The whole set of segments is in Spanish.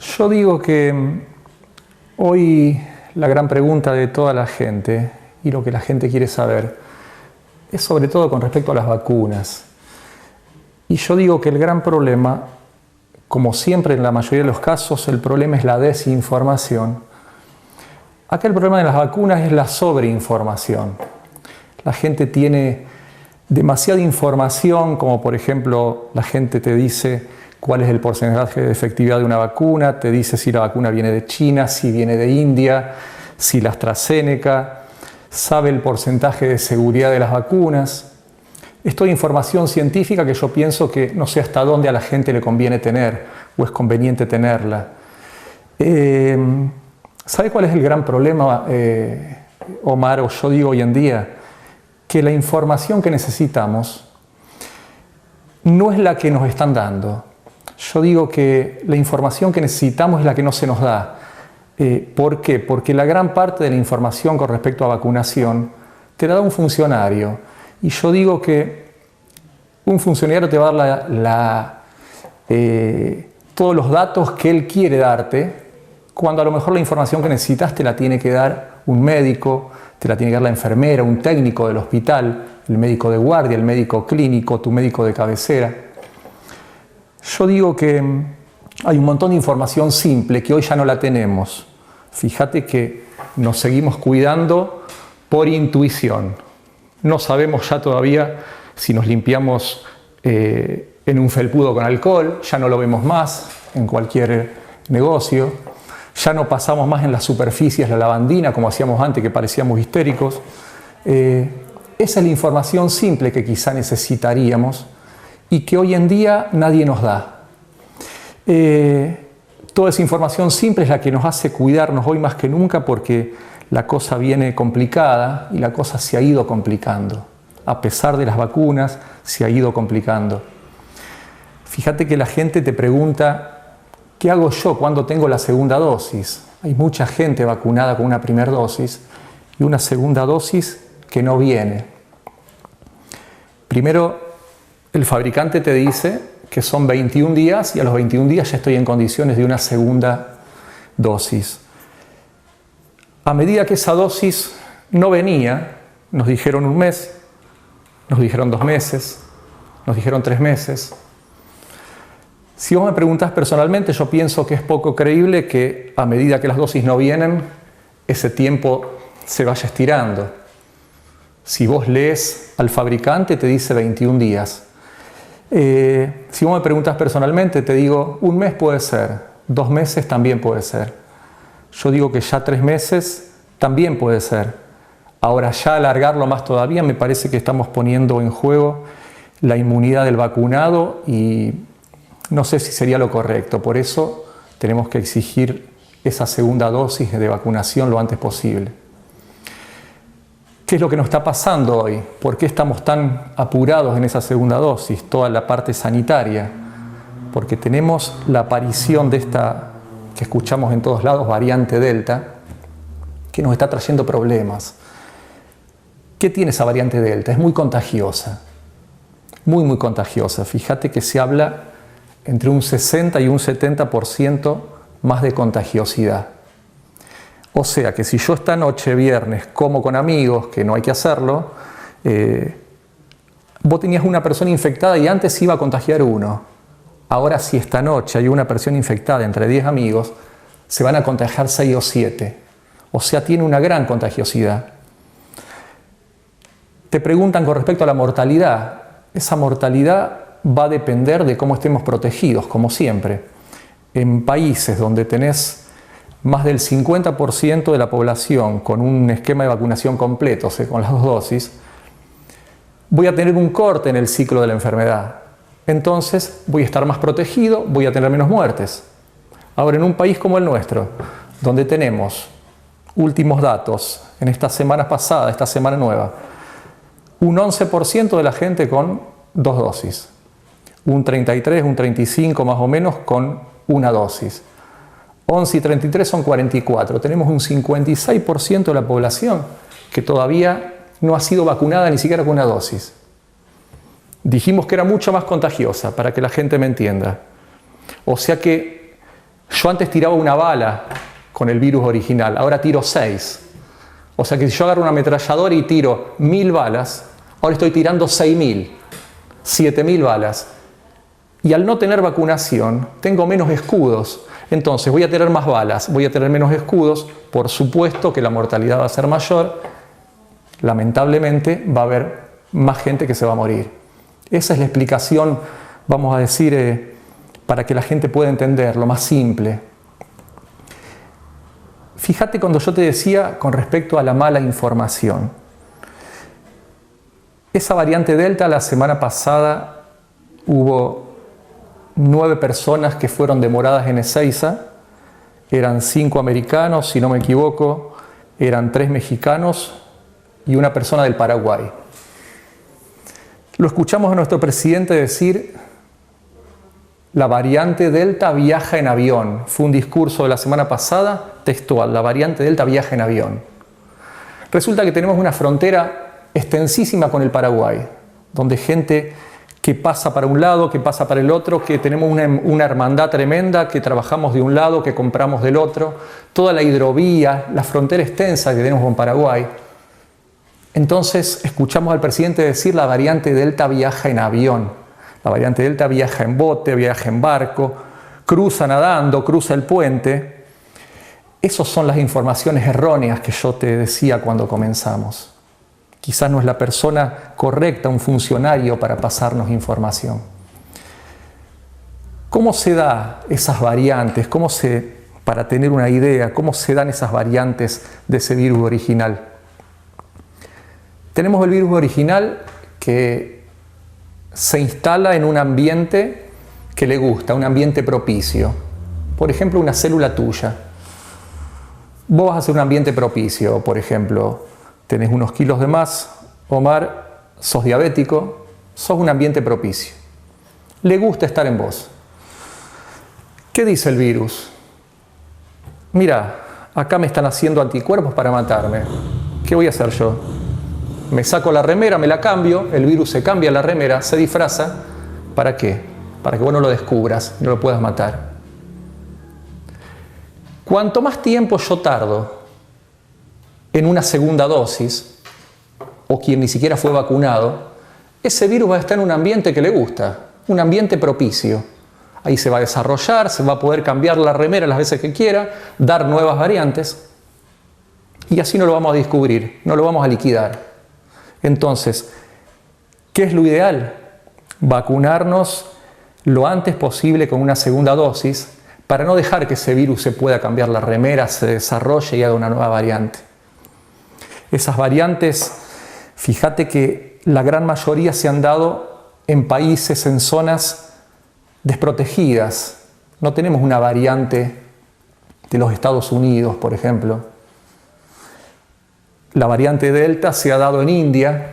Yo digo que hoy la gran pregunta de toda la gente y lo que la gente quiere saber es sobre todo con respecto a las vacunas. Y yo digo que el gran problema, como siempre en la mayoría de los casos, el problema es la desinformación. Acá el problema de las vacunas es la sobreinformación. La gente tiene demasiada información, como por ejemplo la gente te dice cuál es el porcentaje de efectividad de una vacuna, te dice si la vacuna viene de China, si viene de India, si la AstraZeneca, sabe el porcentaje de seguridad de las vacunas. Es toda información científica que yo pienso que no sé hasta dónde a la gente le conviene tener o es conveniente tenerla. ¿Sabe cuál es el gran problema, Omar, o yo digo hoy en día? Que la información que necesitamos no es la que nos están dando. Yo digo que la información que necesitamos es la que no se nos da. ¿Por qué? Porque la gran parte de la información con respecto a vacunación te la da un funcionario. Y yo digo que un funcionario te va a dar todos los datos que él quiere darte, cuando a lo mejor la información que necesitas te la tiene que dar un médico, te la tiene que dar la enfermera, un técnico del hospital, el médico de guardia, el médico clínico, tu médico de cabecera. Yo digo que hay un montón de información simple que hoy ya no la tenemos. Fíjate que nos seguimos cuidando por intuición. No sabemos ya todavía si nos limpiamos en un felpudo con alcohol, ya no lo vemos más en cualquier negocio. Ya no pasamos más en las superficies la lavandina como hacíamos antes, que parecíamos histéricos. Esa es la información simple que quizá necesitaríamos y que hoy en día nadie nos da. Toda esa información simple es la que nos hace cuidarnos hoy más que nunca, porque la cosa viene complicada y la cosa se ha ido complicando. A pesar de las vacunas, se ha ido complicando. Fíjate que la gente te pregunta: ¿qué hago yo cuando tengo la segunda dosis? Hay mucha gente vacunada con una primera dosis y una segunda dosis que no viene. Primero, el fabricante te dice que son 21 días y a los 21 días ya estoy en condiciones de una segunda dosis. A medida que esa dosis no venía, nos dijeron un mes, nos dijeron 2 meses, nos dijeron 3 meses. Si vos me preguntás personalmente, yo pienso que es poco creíble que a medida que las dosis no vienen, ese tiempo se vaya estirando. Si vos lees al fabricante, te dice 21 días. Si vos me preguntás personalmente, te digo, 1 mes puede ser, 2 meses también puede ser. Yo digo que ya 3 meses también puede ser. Ahora, ya alargarlo más todavía, me parece que estamos poniendo en juego la inmunidad del vacunado y no sé si sería lo correcto. Por eso tenemos que exigir esa segunda dosis de vacunación lo antes posible. ¿Qué es lo que nos está pasando hoy? ¿Por qué estamos tan apurados en esa segunda dosis? Toda la parte sanitaria. Porque tenemos la aparición de esta, que escuchamos en todos lados, variante Delta, que nos está trayendo problemas. ¿Qué tiene esa variante Delta? Es muy contagiosa. Muy contagiosa. Fíjate que se habla entre un 60 y un 70% más de contagiosidad. O sea que si yo esta noche, viernes, como con amigos, que no hay que hacerlo, vos tenías una persona infectada y antes iba a contagiar uno. Ahora si esta noche hay una persona infectada entre 10 amigos, se van a contagiar 6 o 7. O sea, tiene una gran contagiosidad. Te preguntan con respecto a la mortalidad. Esa mortalidad va a depender de cómo estemos protegidos, como siempre. En países donde tenés más del 50% de la población con un esquema de vacunación completo, o sea, con las 2 dosis, voy a tener un corte en el ciclo de la enfermedad. Entonces voy a estar más protegido, voy a tener menos muertes. Ahora, en un país como el nuestro, donde tenemos últimos datos en estas semanas pasadas, esta semana nueva, un 11% de la gente con 2 dosis, un 33, un 35 más o menos con una dosis. 11 y 33 son 44. Tenemos un 56% de la población que todavía no ha sido vacunada ni siquiera con una dosis. Dijimos que era mucho más contagiosa, para que la gente me entienda. O sea que yo Yo antes tiraba una bala con el virus original, ahora tiro 6. O sea que si yo agarro una ametralladora y tiro 1000 balas, ahora estoy tirando 6000, 7000 balas. Y al no tener vacunación, tengo menos escudos. Entonces voy a tener más balas, voy a tener menos escudos. Por supuesto que la mortalidad va a ser mayor. Lamentablemente va a haber más gente que se va a morir. Esa es la explicación, vamos a decir, para que la gente pueda entender, lo más simple. Fíjate cuando yo te decía con respecto a la mala información. Esa variante Delta, la semana pasada hubo 9 personas que fueron demoradas en Ezeiza. Eran 5 americanos, si no me equivoco, eran 3 mexicanos y una persona del Paraguay. Lo escuchamos a nuestro presidente decir: la variante Delta viaja en avión. Fue un discurso de la semana pasada, textual: la variante Delta viaja en avión. Resulta que tenemos una frontera extensísima con el Paraguay, donde gente que pasa para un lado, que pasa para el otro, que tenemos una hermandad tremenda, que trabajamos de un lado, que compramos del otro, toda la hidrovía, la frontera extensa que tenemos con Paraguay. Entonces escuchamos al presidente decir: la variante Delta viaja en avión, la variante Delta viaja en bote, viaja en barco, cruza nadando, cruza el puente. Esas son las informaciones erróneas que yo te decía cuando comenzamos. Quizás no es la persona correcta, un funcionario, para pasarnos información. ¿Cómo se dan esas variantes? Para tener una idea, ¿cómo se dan esas variantes de ese virus original? Tenemos el virus original que se instala en un ambiente que le gusta, un ambiente propicio. Por ejemplo, una célula tuya. Vos vas a hacer un ambiente propicio, por ejemplo, tenés unos kilos de más, Omar, sos diabético, sos un ambiente propicio. Le gusta estar en vos. ¿Qué dice el virus? Mira, acá me están haciendo anticuerpos para matarme. ¿Qué voy a hacer yo? Me saco la remera, me la cambio, el virus se cambia la remera, se disfraza. ¿Para qué? Para que vos no lo descubras, no lo puedas matar. Cuanto más tiempo yo tardo en una segunda dosis, o quien ni siquiera fue vacunado, ese virus va a estar en un ambiente que le gusta, un ambiente propicio. Ahí se va a desarrollar, se va a poder cambiar la remera las veces que quiera, dar nuevas variantes, y así no lo vamos a descubrir, no lo vamos a liquidar. Entonces, ¿qué es lo ideal? Vacunarnos lo antes posible con una segunda dosis para no dejar que ese virus se pueda cambiar la remera, se desarrolle y haga una nueva variante. Esas variantes, fíjate que la gran mayoría se han dado en países, en zonas desprotegidas. No tenemos una variante de los Estados Unidos, por ejemplo. La variante Delta se ha dado en India.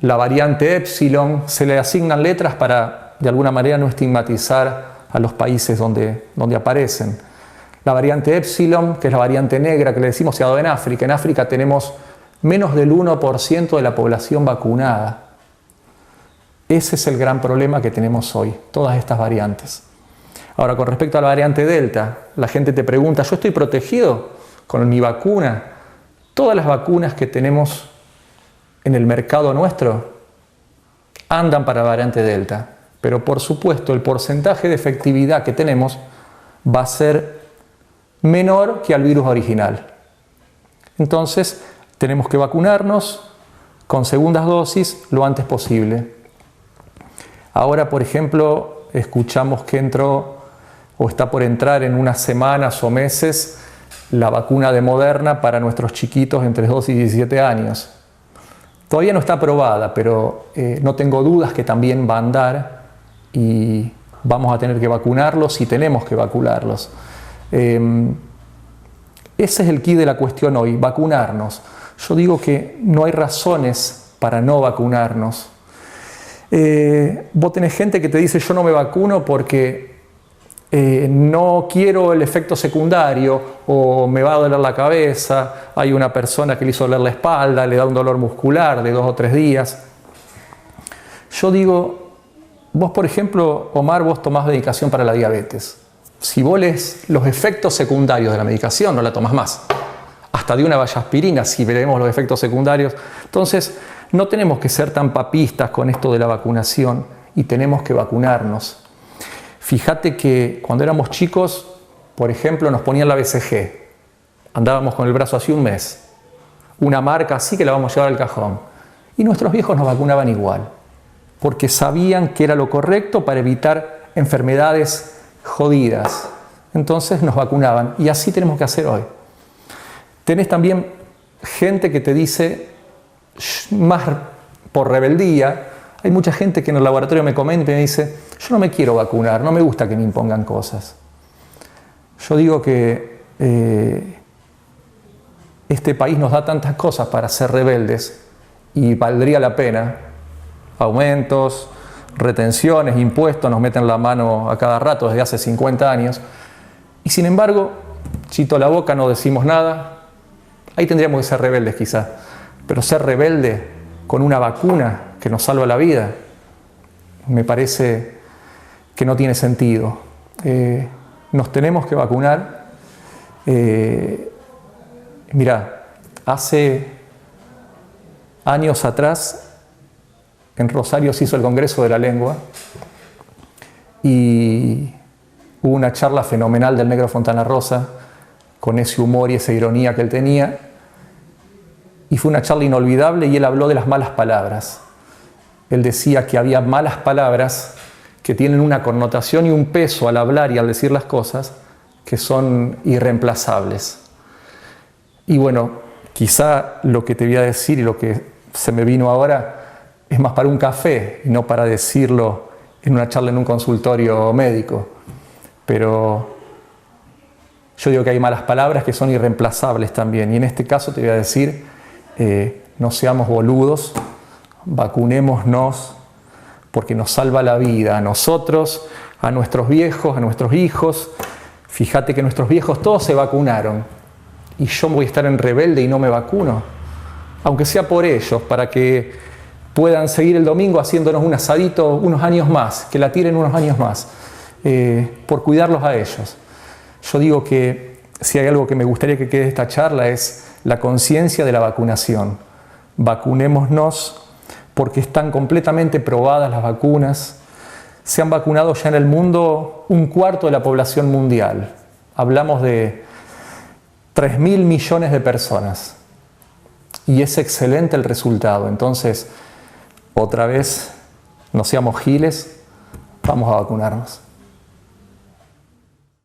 La variante Epsilon, se le asignan letras para, de alguna manera, no estigmatizar a los países donde aparecen. La variante Epsilon, que es la variante negra que le decimos, se ha dado en África. En África tenemos menos del 1% de la población vacunada. Ese es el gran problema que tenemos hoy, todas estas variantes. Ahora, con respecto a la variante Delta, la gente te pregunta: ¿yo estoy protegido con mi vacuna? Todas las vacunas que tenemos en el mercado nuestro andan para la variante Delta, pero por supuesto el porcentaje de efectividad que tenemos va a ser menor que al virus original. Entonces tenemos que vacunarnos con segundas dosis lo antes posible. Ahora, por ejemplo, escuchamos que entró o está por entrar en unas semanas o meses la vacuna de Moderna para nuestros chiquitos entre 2 y 17 años. Todavía no está aprobada, pero no tengo dudas que también va a andar y vamos a tener que vacunarlos y tenemos que vacunarlos. Ese es el quid de la cuestión hoy, vacunarnos. Yo digo que no hay razones para no vacunarnos. Vos tenés gente que te dice: yo no me vacuno porque no quiero el efecto secundario, o me va a doler la cabeza. Hay una persona que le hizo doler la espalda, le da un dolor muscular de 2 o 3 días. Yo digo, vos por ejemplo, Omar, vos tomás medicación para la diabetes. Si vos lees los efectos secundarios de la medicación, no la tomas más. Hasta de una vallaspirina, si veremos los efectos secundarios. Entonces, no tenemos que ser tan papistas con esto de la vacunación y tenemos que vacunarnos. Fíjate que cuando éramos chicos, por ejemplo, nos ponían la BCG. Andábamos con el brazo así un mes. Una marca así que la vamos a llevar al cajón. Y nuestros viejos nos vacunaban igual, porque sabían que era lo correcto para evitar enfermedades jodidas. Entonces nos vacunaban y así tenemos que hacer hoy. Tenés también gente que te dice, más por rebeldía, hay mucha gente que en el laboratorio me comenta y me dice, yo no me quiero vacunar, no me gusta que me impongan cosas. Yo digo que este país nos da tantas cosas para ser rebeldes y valdría la pena. Aumentos, retenciones, impuestos, nos meten la mano a cada rato desde hace 50 años. Y sin embargo, chito la boca, no decimos nada. Ahí tendríamos que ser rebeldes quizás. Pero ser rebelde con una vacuna que nos salva la vida, me parece que no tiene sentido. Nos tenemos que vacunar. Mirá, hace años atrás en Rosario se hizo el Congreso de la Lengua y hubo una charla fenomenal del Negro Fontana Rosa con ese humor y esa ironía que él tenía, y fue una charla inolvidable y él habló de las malas palabras. Él decía que había malas palabras que tienen una connotación y un peso al hablar y al decir las cosas que son irreemplazables. Y bueno, quizá lo que te voy a decir y lo que se me vino ahora es más para un café y no para decirlo en una charla en un consultorio médico. Pero yo digo que hay malas palabras que son irreemplazables también. Y en este caso te voy a decir, no seamos boludos, vacunémonos porque nos salva la vida a nosotros, a nuestros viejos, a nuestros hijos. Fíjate que nuestros viejos todos se vacunaron y yo voy a estar en rebelde y no me vacuno, aunque sea por ellos, para que puedan seguir el domingo haciéndonos un asadito unos años más, que la tiren unos años más, por cuidarlos a ellos. Yo digo que si hay algo que me gustaría que quede de esta charla es la conciencia de la vacunación. Vacunémonos porque están completamente probadas las vacunas. Se han vacunado ya en el mundo 1/4 de la población mundial. Hablamos de 3.000 millones de personas. Y es excelente el resultado. Entonces, otra vez, no seamos giles, vamos a vacunarnos.